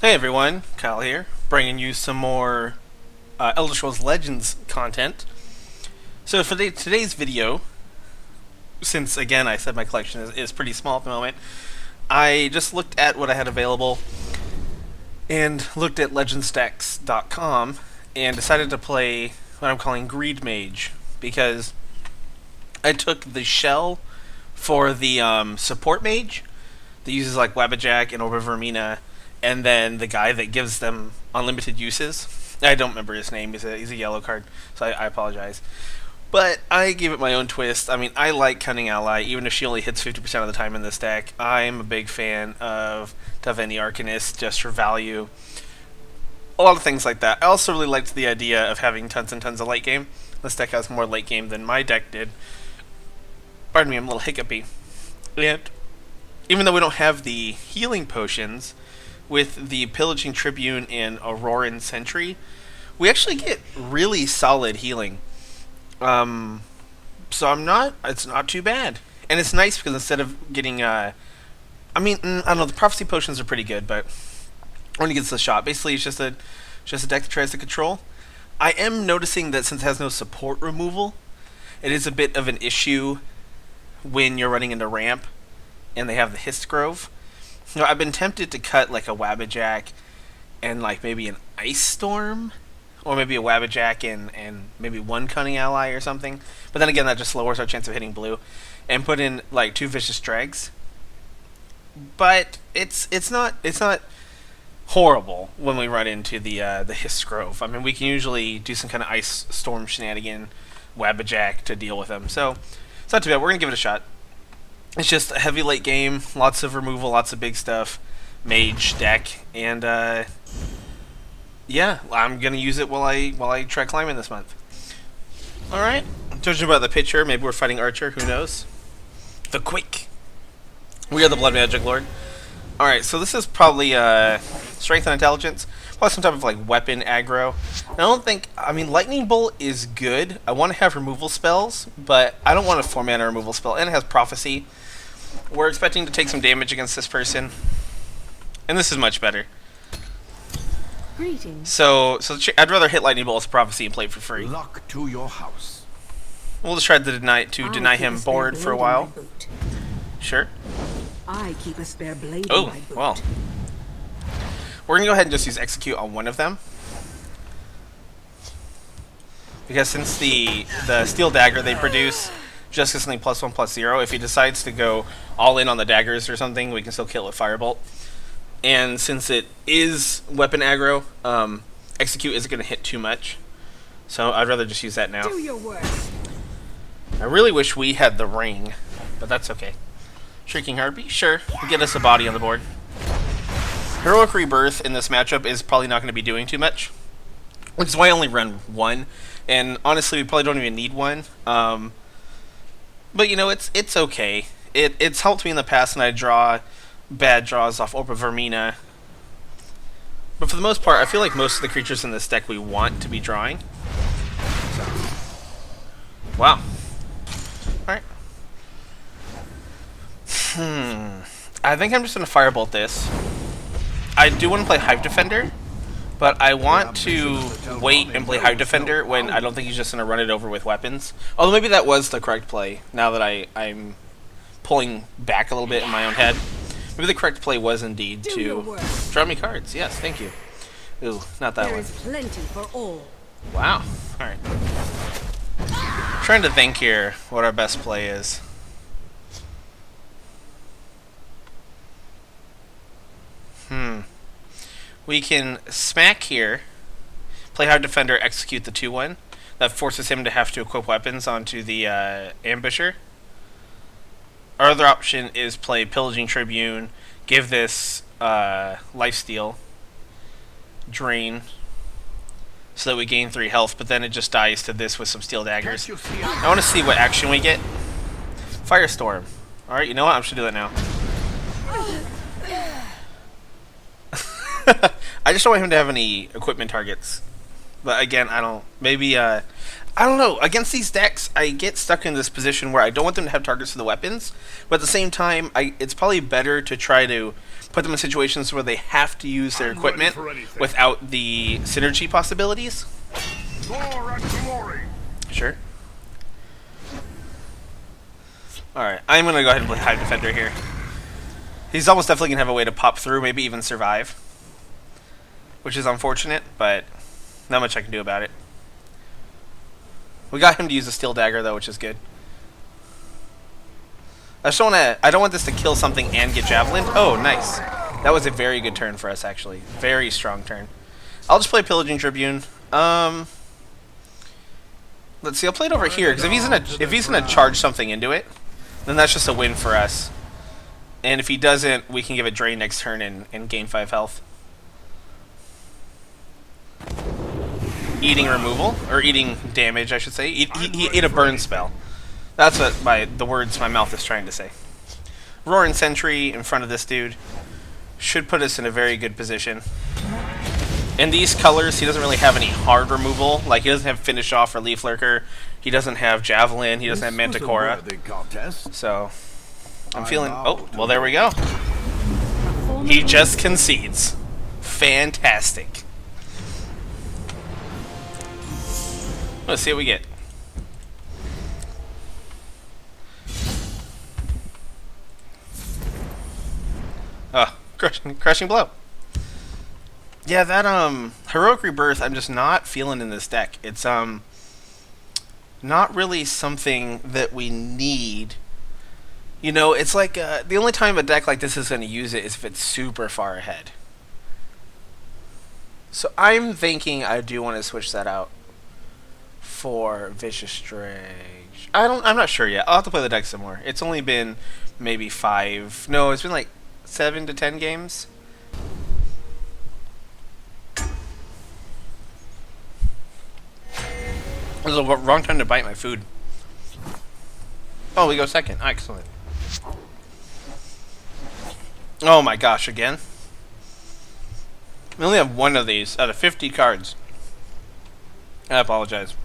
Hey everyone, Kyle here, bringing you some more Elder Scrolls Legends content. So for today's video, since again I said my collection is pretty small at the moment, I just looked at what I had available and looked at legendstacks.com and decided to play what I'm calling Greed Mage, because I took the shell for the support mage that uses like Wabbajack and Orb of Vermina, and then the guy that gives them unlimited uses. I don't remember his name. He's a yellow card, so I apologize. But I gave it my own twist. I mean, I like Cunning Ally, even if she only hits 50% of the time in this deck. I'm a big fan of Daveni Arcanist, just for value. A lot of things like that. I also really liked the idea of having tons and tons of late game. This deck has more late game than my deck did. Pardon me, I'm a little hiccupy. And even though we don't have the healing potions, with the Pillaging Tribune and Auroran Sentry, we actually get really solid healing. So it's not too bad. And it's nice because instead of getting, I don't know, the Prophecy Potions are pretty good, but when it gets the shot, basically it's just a deck that tries to control. I am noticing that since it has no support removal, it is a bit of an issue when you're running into ramp and they have the Hist Grove. You know, I've been tempted to cut like a Wabbajack and like maybe an Ice Storm, or maybe a Wabbajack and maybe one Cunning Ally or something. But then again, that just lowers our chance of hitting blue. And put in like 2 Vicious Dregs. But it's not horrible when we run into the Hist Grove. I mean, we can usually do some kind of Ice Storm shenanigan Wabbajack to deal with them. So it's not too bad. We're gonna give it a shot. It's just a heavy late game, lots of removal, lots of big stuff, mage deck, and yeah, I'm gonna use it while I try climbing this month. All right, judging by the picture, maybe we're fighting Archer. Who knows? The Quake. We are the Blood Magic Lord. All right, so this is probably strength and intelligence, plus some type of like weapon aggro. I mean, Lightning Bolt is good. I want to have removal spells, but I don't want a 4-mana removal spell, and it has Prophecy. We're expecting to take some damage against this person, and this is much better. Greetings. So I'd rather hit Lightning Bolt with Prophecy and play it for free. Luck to your house. We'll just try to deny him board for a while. Sure. I keep a spare blade Oh, in my boot. well. We're gonna go ahead and just use Execute on one of them, because since the Steel Dagger they produce just gets something +1/+0. If he decides to go all in on the daggers or something, we can still kill it with Firebolt. And since it is weapon aggro, Execute isn't going to hit too much. So I'd rather just use that now. Do your work. I really wish we had the ring, but that's okay. Shrieking Heartbeat, sure. We'll get us a body on the board. Heroic Rebirth in this matchup is probably not going to be doing too much, which is why I only run one. And honestly, we probably don't even need one. But you know, it's okay. It's helped me in the past, and I draw bad draws off Orb of Vermina. But for the most part, I feel like most of the creatures in this deck we want to be drawing. So. Wow. Alright. I think I'm just going to Firebolt this. I do want to play Hive Defender, but I want to wait and play Hive Defender when I don't think he's just going to run it over with weapons. Although maybe that was the correct play, now that I'm pulling back a little bit in my own head. Maybe the correct play was indeed to draw me cards. Yes, thank you. Ooh, not that one. There is plenty for all. Wow. Alright. Trying to think here what our best play is. We can smack here, play Hard Defender, execute the 2/1. That forces him to have to equip weapons onto the Ambusher. Our other option is play Pillaging Tribune, give this Lifesteal, Drain, so that we gain 3 health, but then it just dies to this with some Steel Daggers. I want to see what action we get. Firestorm. Alright, you know what? I'm just going to do that now. I just don't want him to have any equipment targets But again, I don't. Maybe I don't know. Against these decks, I get stuck in this position where I don't want them to have targets to the weapons, but at the same time, it's probably better to try to put them in situations where they have to use their equipment without the synergy possibilities. Sure. Alright, I'm going to go ahead and play Hive Defender here. He's almost definitely going to have a way to pop through, maybe even survive. Which is unfortunate, but not much I can do about it. We got him to use a Steel Dagger, though, which is good. I don't want this to kill something and get Javelin. Oh, nice. That was a very good turn for us, actually. Very strong turn. I'll just play Pillaging Tribune. Let's see, I'll play it over here, because if he's gonna charge something into it, then that's just a win for us. And if he doesn't, we can give it Drain next turn and gain 5 health. Eating removal, or eating damage, I should say. He ate a burn spell. That's what the words my mouth is trying to say. Roaring Sentry in front of this dude should put us in a very good position. In these colors, he doesn't really have any hard removal. Like, he doesn't have Finish Off or Leaf Lurker. He doesn't have Javelin. He doesn't have Manticora. So, I'm feeling... Oh, well, there we go. He just concedes. Fantastic. Let's see what we get. Crushing Blow. Yeah, that Heroic Rebirth I'm just not feeling in this deck. It's not really something that we need. You know, it's like the only time a deck like this is going to use it is if it's super far ahead. So I'm thinking I do want to switch that out for Vicious Rage. I'm not sure yet. I'll have to play the deck some more. It's only been maybe 5. No, it's been like 7 to 10 games. This is the wrong time to bite my food. Oh, we go second. Excellent. Oh my gosh, again? We only have one of these out of 50 cards. I apologize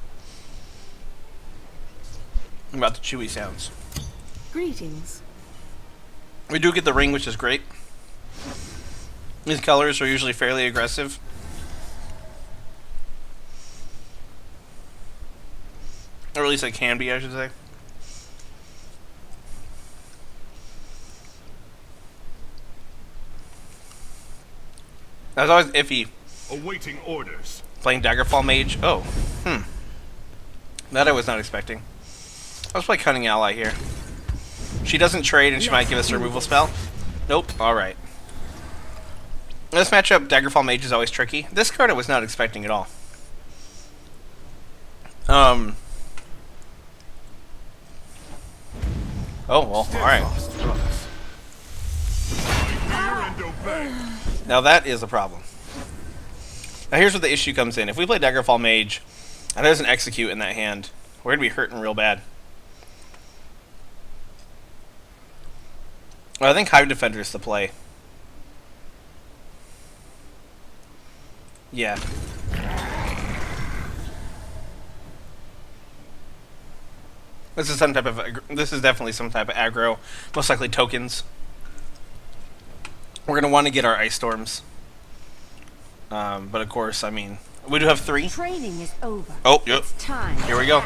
about the chewy sounds. Greetings. We do get the ring, which is great. These colors are usually fairly aggressive. Or at least they can be, I should say. That's always iffy. Awaiting orders. Playing Daggerfall Mage. Oh. That I was not expecting. Let's play Cunning Ally here. She doesn't trade and she might give us a removal spell. Nope. Alright. This matchup, Daggerfall Mage, is always tricky. This card I was not expecting at all. Oh, well, alright. Now that is a problem. Now here's where the issue comes in. If we play Daggerfall Mage, and there's an Execute in that hand, we're going to be hurting real bad. Well, I think Hive Defender is the play. Yeah. This is definitely some type of aggro. Most likely tokens. We're going to want to get our Ice Storms. But of course, I mean, we do have 3. Training is over. Oh, yep. It's time. Here we go.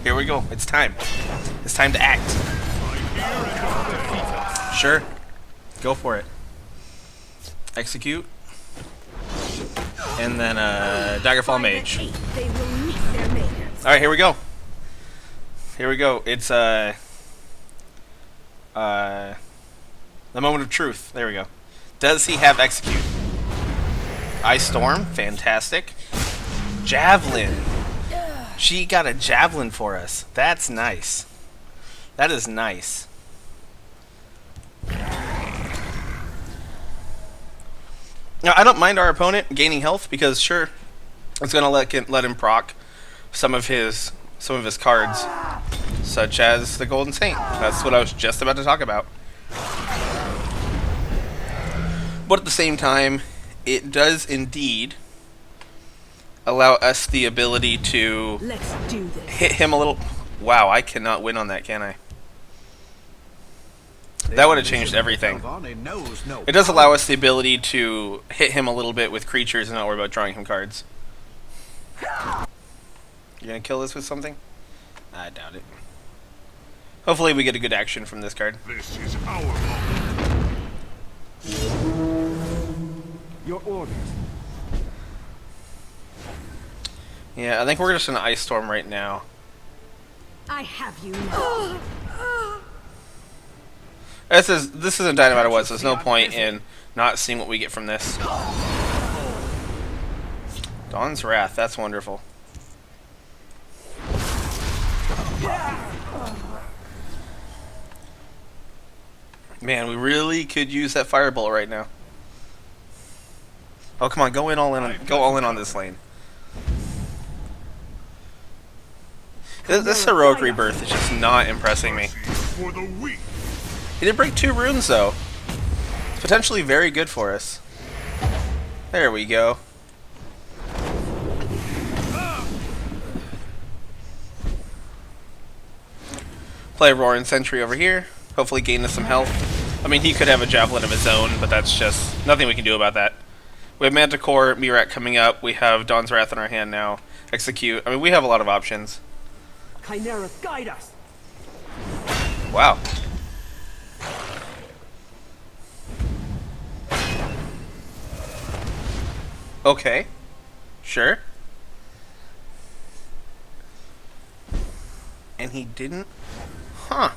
Here we go. It's time. It's time to act. Sure. Go for it. Execute. And then Daggerfall Mage. They will meet their makers. Alright, here we go. Here we go. It's the moment of truth. There we go. Does he have Execute? Ice Storm, fantastic. Javelin. She got a Javelin for us. That's nice. That is nice. Now, I don't mind our opponent gaining health because sure, it's gonna let him proc some of his cards, such as the Golden Saint. That's what I was just about to talk about. But at the same time, it does indeed allow us the ability to Let's do this. hit him a little. Wow, I cannot win on that, can I? That would have changed everything. It does allow us the ability to hit him a little bit with creatures and not worry about drawing him cards. You gonna kill this with something? I doubt it. Hopefully we get a good action from this card. This is our moment. Your orders. Yeah, I think we're just in Ice Storm right now. I have you now. This isn't die no matter what, so there's no point in not seeing what we get from this. Dawn's Wrath, that's wonderful. Man, we really could use that Firebolt right now. Oh, come on, go all in on this lane. This heroic rebirth is just not impressing me. For the weak. He did break 2 runes though. It's potentially very good for us. There we go. Play Roaring Sentry over here. Hopefully gain us some health. I mean, he could have a Javelin of his own, but that's just nothing we can do about that. We have Manticore, Mirak coming up. We have Dawn's Wrath in our hand now. Execute. I mean, we have a lot of options. Chimera, guide us. Wow. Okay. Sure. And he didn't? Huh.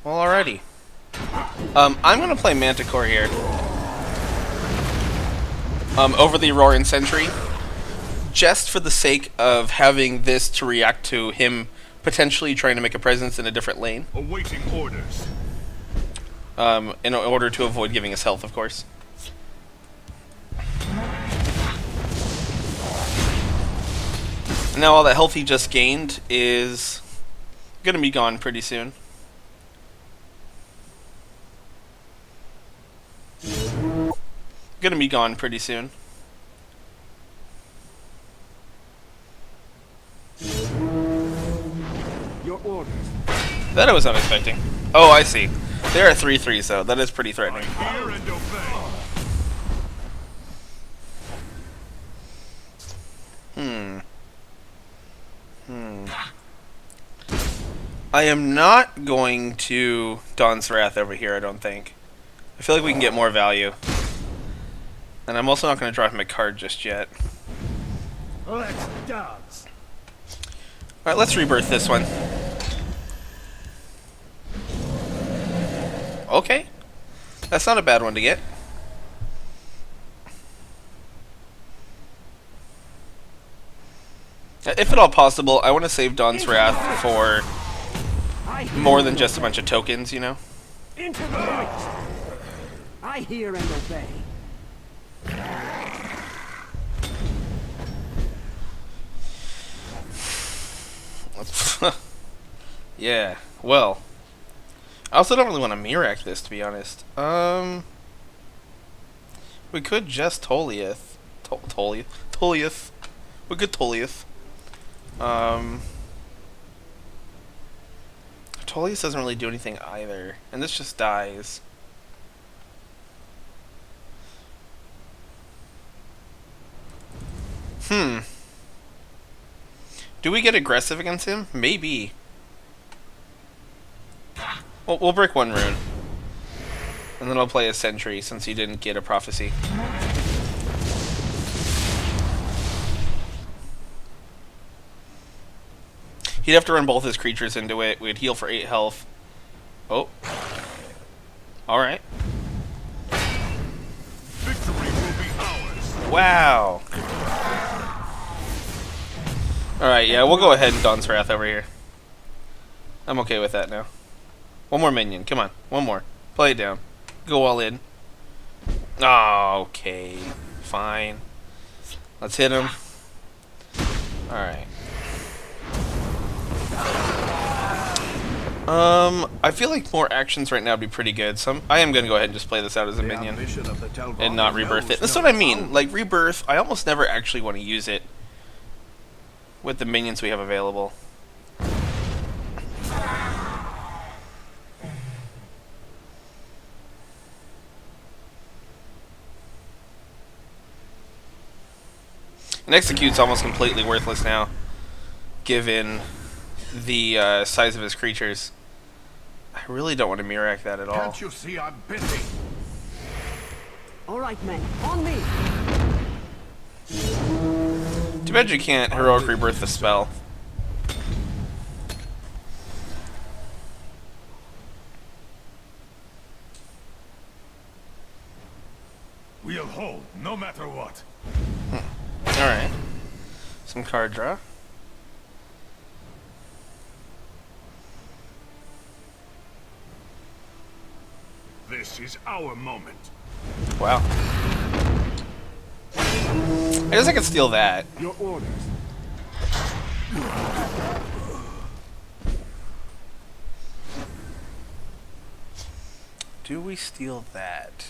Well, alrighty. I'm gonna play Manticore here. Over the Roaring Sentry. Just for the sake of having this to react to him potentially trying to make a presence in a different lane. Awaiting orders. In order to avoid giving us health, of course. Now all that health he just gained is gonna be gone pretty soon. Gonna be gone pretty soon. Your orders. That I was not expecting. Oh, I see. There are 3/3s though. That is pretty threatening. Hear and obey. I am not going to Dawn's Wrath over here, I don't think. I feel like we can get more value. And I'm also not going to draw him a card just yet. Let's dance. Alright, let's rebirth this one. Okay. That's not a bad one to get. If at all possible, I want to save Dawn's Wrath for more than just a bunch of tokens, you know? Into the light. I hear and obey. Yeah, well. I also don't really want to Mirak this, to be honest. We could just Toliath. Toliath. We could Toliath. Toliath doesn't really do anything either. And this just dies. Do we get aggressive against him? Maybe. Well, we'll break 1 rune. And then I'll play a Sentry since he didn't get a Prophecy. He'd have to run both his creatures into it. We'd heal for 8 health. Oh. Alright. Victory will be ours. Wow. Alright, yeah, we'll go ahead and Dawn's Wrath over here. I'm okay with that now. 1 more minion. Come on. 1 more. Play it down. Go all in. Oh, okay. Fine. Let's hit him. Alright. I feel like more actions right now would be pretty good. So I am gonna go ahead and just play this out as a minion and not rebirth it. That's what I mean. Like rebirth, I almost never actually want to use it with the minions we have available. And execute's almost completely worthless now, given the size of his creatures. I really don't want to Mirac that at all. Can't you see I'm busy? All right, men, on me. Too bad you can't heroic rebirth the spell. We'll hold, no matter what. Alright. Some card draw. This is our moment. Wow. I guess I could steal that. Your orders. Do we steal that?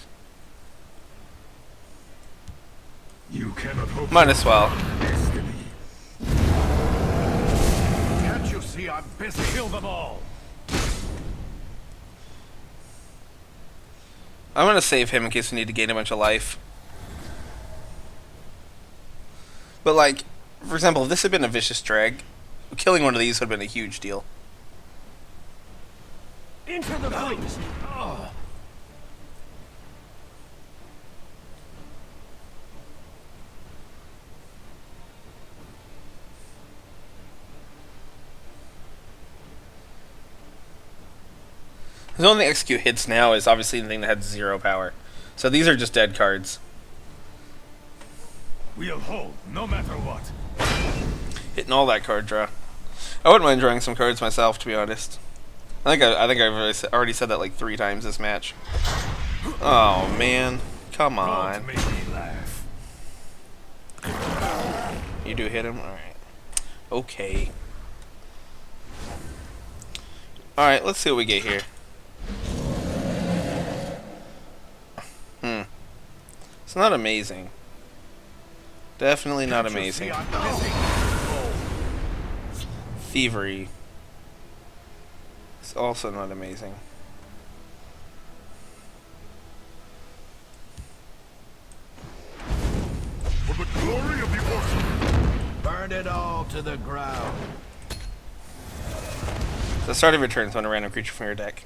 You cannot hope. Might as well. Destiny. Can't you see I'm busy? Kill them all. I'm gonna save him in case we need to gain a bunch of life. But like, for example, if this had been a vicious drag, killing one of these would have been a huge deal. Into the breach. The only thing execute hits now is obviously the thing that had 0 power. So these are just dead cards. We'll hold, no matter what. Hitting all that card draw. I wouldn't mind drawing some cards myself, to be honest. I think I've already said that like 3 times this match. Oh man, come on. Don't make me laugh. You do hit him? Alright. Okay. Alright, let's see what we get here. It's not amazing. Definitely not amazing. Thievery. It's also not amazing. For the glory of the awesome. Burn it all to the ground. The start of your turn, summon a random creature from your deck.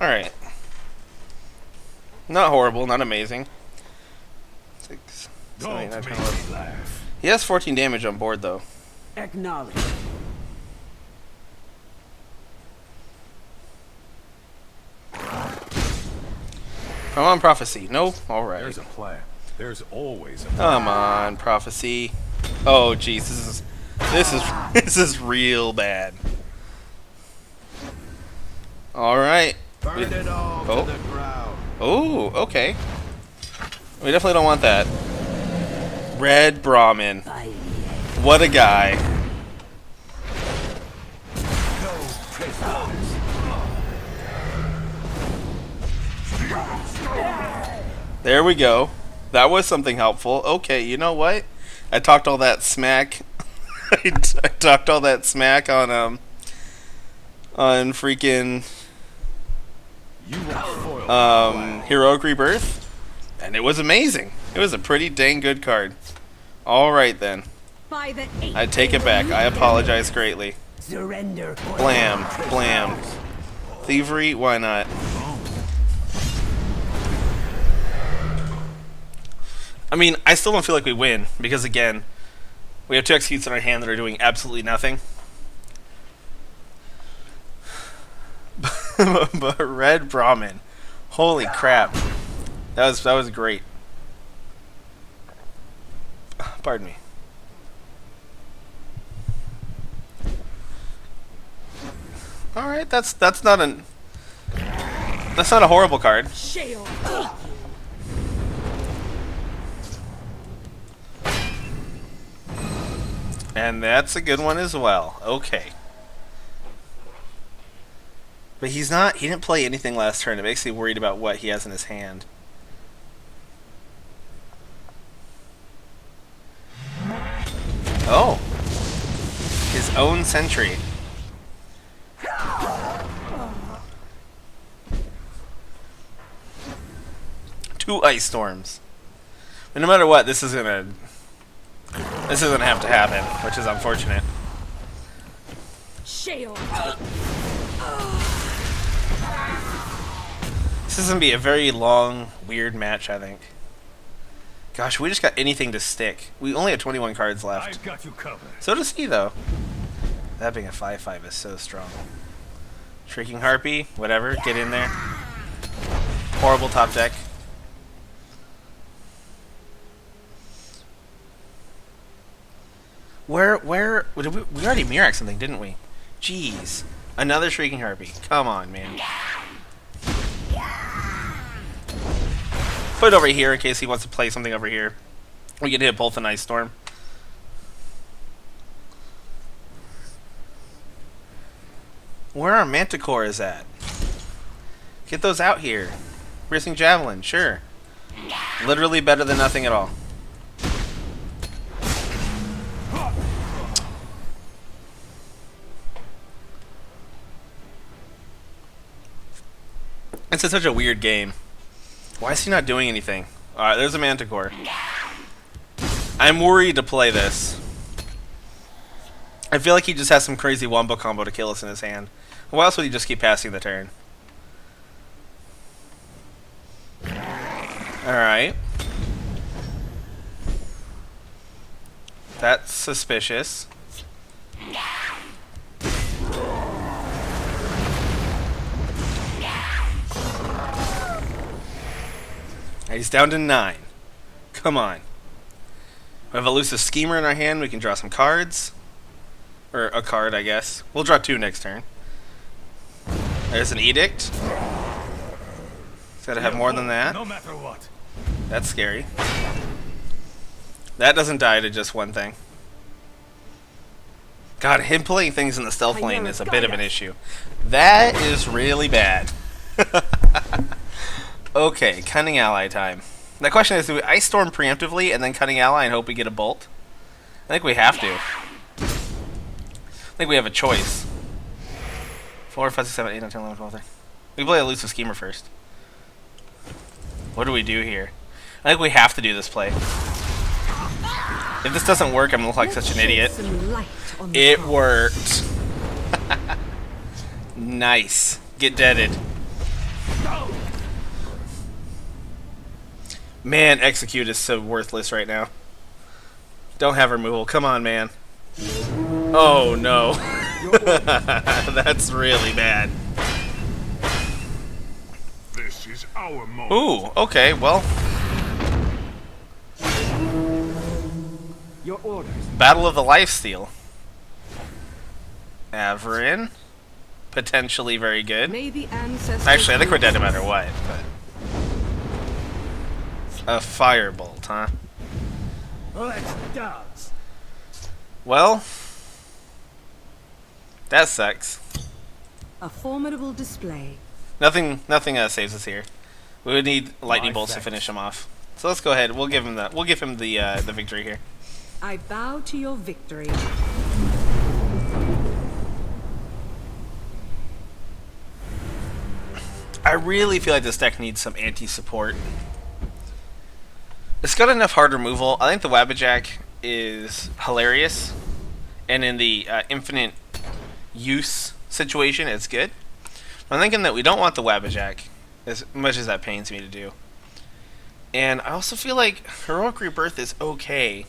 Alright. Not horrible, not amazing. 6, 7, 8, 9, 10, 11. Laugh. He has 14 damage on board, though. Acknowledge. Come on, Prophecy. No? Alright. There's a plan. There's always a plan. Come on, Prophecy. Oh, jeez. This is real bad. Alright. Burn it all Oh. to the ground. Oh, okay. We definitely don't want that. Red Brahmin. What a guy. There we go. That was something helpful. Okay, you know what? I talked all that smack. I talked all that smack on freaking Heroic Rebirth, and it was amazing. It was a pretty dang good card. All right then. By the eight. I take it back. I apologize greatly. Surrender. Blam, blam. Thievery, why not? I mean, I still don't feel like we win, because again, we have 2 executes in our hand that are doing absolutely nothing. But Red Brahmin, holy crap. That was great. Pardon me. Alright, that's not a horrible card. Shale. And that's a good one as well. Okay. But he's not. He didn't play anything last turn. It makes me worried about what he has in his hand. Oh, his own sentry. Two ice storms. But no matter what, this isn't gonna have to happen, which is unfortunate. Shield. This is gonna be a very long, weird match, I think. Gosh, we just got anything to stick. We only have 21 cards left. I've got you covered. So does he, though. That being a 5/5 is so strong. Shrieking Harpy, whatever, get in there. Horrible top deck. We already Mirac something, didn't we? Jeez. Another Shrieking Harpy. Come on, man. Put it over here in case he wants to play something over here. We can hit both an Ice Storm. Where our Manticore is at? Get those out here. Piercing Javelin, sure. Literally better than nothing at all. It's such a weird game. Why is he not doing anything? Alright, there's a Manticore. I'm worried to play this. I feel like he just has some crazy wombo combo to kill us in his hand. Why else would he just keep passing the turn? Alright. That's suspicious. He's down to 9. Come on. We have a Elusive Schemer in our hand. We can draw some cards. Or a card, I guess. We'll draw 2 next turn. There's an Edict. It's gotta have more than that. No matter what. That's scary. That doesn't die to just one thing. God, him playing things in the stealth lane is a bit of an issue. That is really bad. Okay, Cunning Ally time. The question is, do we Ice Storm preemptively and then Cunning Ally and hope we get a Bolt? I think we have to. I think we have a choice. 4, 5, 6, 7, 8, 9, 10, 11, 12, 13. We play Elusive Schemer first. What do we do here? I think we have to do this play. If this doesn't work, I'm gonna look like such an idiot. It worked. Nice. Get deaded. Man, Execute is so worthless right now. Don't have removal. Come on, man. Oh, no. That's really bad. This is our moment. Ooh, okay, well. Your orders. Battle of the Lifesteal. Averin. Potentially very good. May the ancestors Actually, I think we're dead no matter what. But. A Firebolt, huh? Let's dance. Well. That sucks. A formidable display. Nothing saves us here. We would need lightning bolts to finish him off. So let's go ahead. We'll give him that. We'll give him the victory here. I bow to your victory. I really feel like this deck needs some anti-support. It's got enough hard removal. I think the Wabbajack is hilarious, and in the infinite use situation, it's good. I'm thinking that we don't want the Wabbajack, as much as that pains me to do. And I also feel like Heroic Rebirth is okay,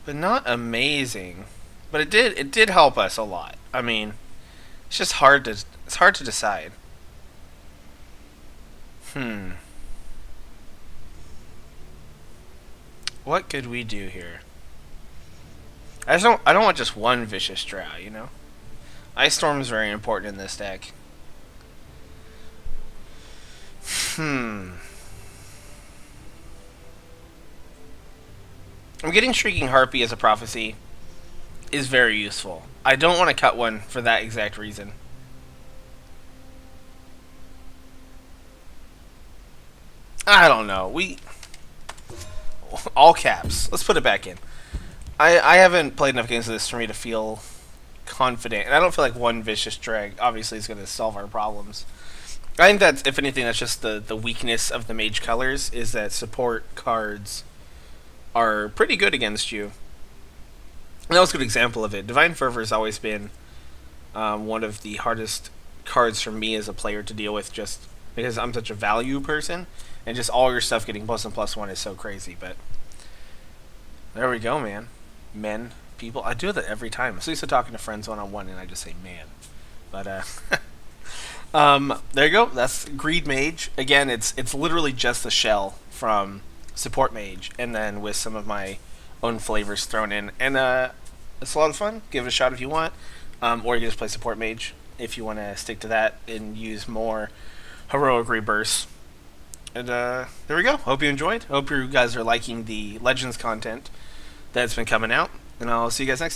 but not amazing. But it did help us a lot. I mean, it's just hard to decide. What could we do here? I don't want just one vicious drow, you know? Ice Storm is very important in this deck. I'm getting Shrieking Harpy as a prophecy is very useful. I don't want to cut one for that exact reason. I don't know. All caps. Let's put it back in. I haven't played enough games of this for me to feel confident, and I don't feel like one vicious drag obviously is going to solve our problems. I think that, if anything, that's just the weakness of the mage colors, is that support cards are pretty good against you. And that was a good example of it. Divine Fervor has always been one of the hardest cards for me as a player to deal with, just because I'm such a value person, and just all your stuff getting plus and plus one is so crazy. But there we go, man. Men, people. I do that every time. I'm so used to talking to friends one-on-one, and I just say man. But there you go. That's Greed Mage. Again, it's literally just the shell from Support Mage, and then with some of my own flavors thrown in. And it's a lot of fun. Give it a shot if you want. Or you can just play Support Mage if you want to stick to that and use more Heroic Rebirths. And there we go. Hope you enjoyed. Hope you guys are liking the Legends content that's been coming out. And I'll see you guys next time.